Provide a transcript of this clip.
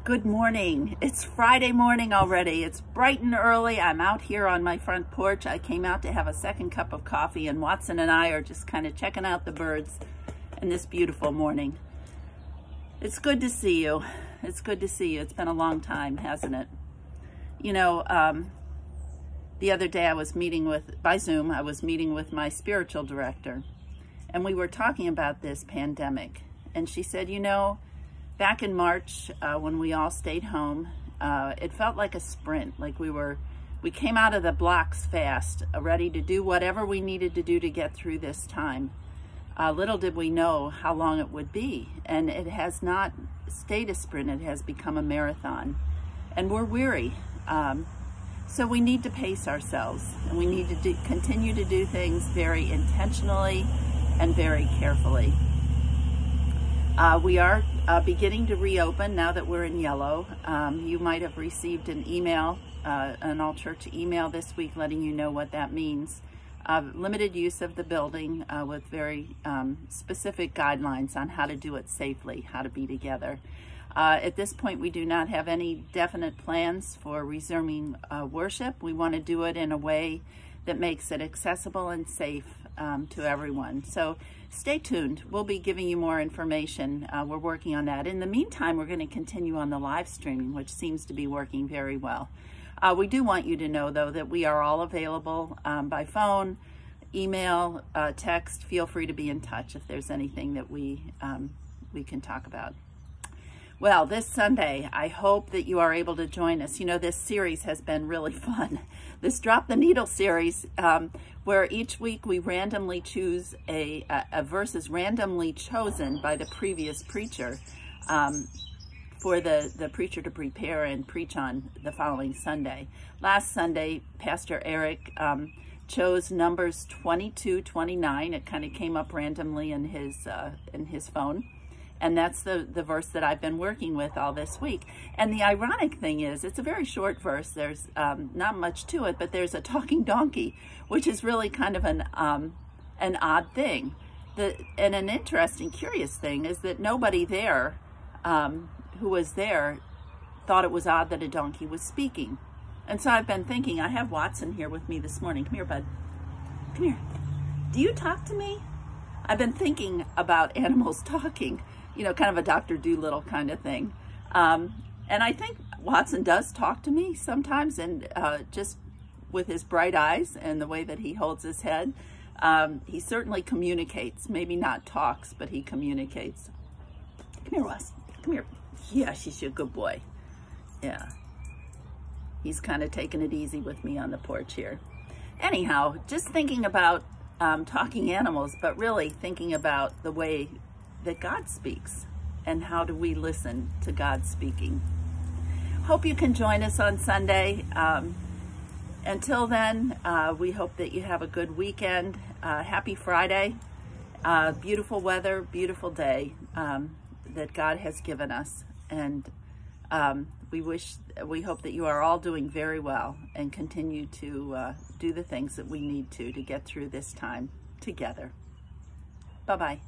Good morning. It's Friday morning already. It's bright and early. I'm out here on my front porch. I came out to have a second cup of coffee, and Watson and I are just kind of checking out the birds in this beautiful morning. It's good to see you. It's good to see you. It's been a long time, hasn't it? You know, the other day I was meeting by Zoom, I was meeting with my spiritual director, and we were talking about this pandemic. And she said, you know, back in March, when we all stayed home, it felt like a sprint, like we came out of the blocks fast, ready to do whatever we needed to do to get through this time. Little did we know how long it would be, and it has not stayed a sprint, it has become a marathon, and we're weary. So we need to pace ourselves, and we need to continue to do things very intentionally and very carefully. We are beginning to reopen now that we're in yellow. You might have received an email, an all-church email this week letting you know what that means. Limited use of the building with very specific guidelines on how to do it safely, how to be together. At this point, we do not have any definite plans for resuming worship. We want to do it in a way that makes it accessible and safe to everyone. So stay tuned. We'll be giving you more information. We're working on that. In the meantime, we're going to continue on the live streaming, which seems to be working very well. We do want you to know, though, that we are all available by phone, email, text. Feel free to be in touch if there's anything that we can talk about. Well, this Sunday, I hope that you are able to join us. You know, this series has been really fun. This Drop the Needle series, where each week we randomly choose a verse is randomly chosen by the previous preacher for the preacher to prepare and preach on the following Sunday. Last Sunday, Pastor Eric chose Numbers 22:29. It kind of came up randomly in his phone. And that's the verse that I've been working with all this week. And the ironic thing is, it's a very short verse. There's not much to it, but there's a talking donkey, which is really kind of an odd thing. And an interesting, curious thing is that nobody there who was there thought it was odd that a donkey was speaking. And so I've been thinking, I have Watson here with me this morning. Come here, bud. Come here. Do you talk to me? I've been thinking about animals talking. You know, kind of a Dr. Dolittle kind of thing. And I think Watson does talk to me sometimes, and just with his bright eyes and the way that he holds his head, he certainly communicates. Maybe not talks, but he communicates. Come here, Watson. Come here. Yeah, she's a good boy. Yeah. He's kind of taking it easy with me on the porch here. Anyhow, just thinking about talking animals, but really thinking about the way that God speaks and how do we listen to God speaking. Hope you can join us on Sunday. Until then, we hope that you have a good weekend. Happy Friday. Beautiful weather, beautiful day that God has given us. And we hope that you are all doing very well and continue to do the things that we need to get through this time together. Bye-bye.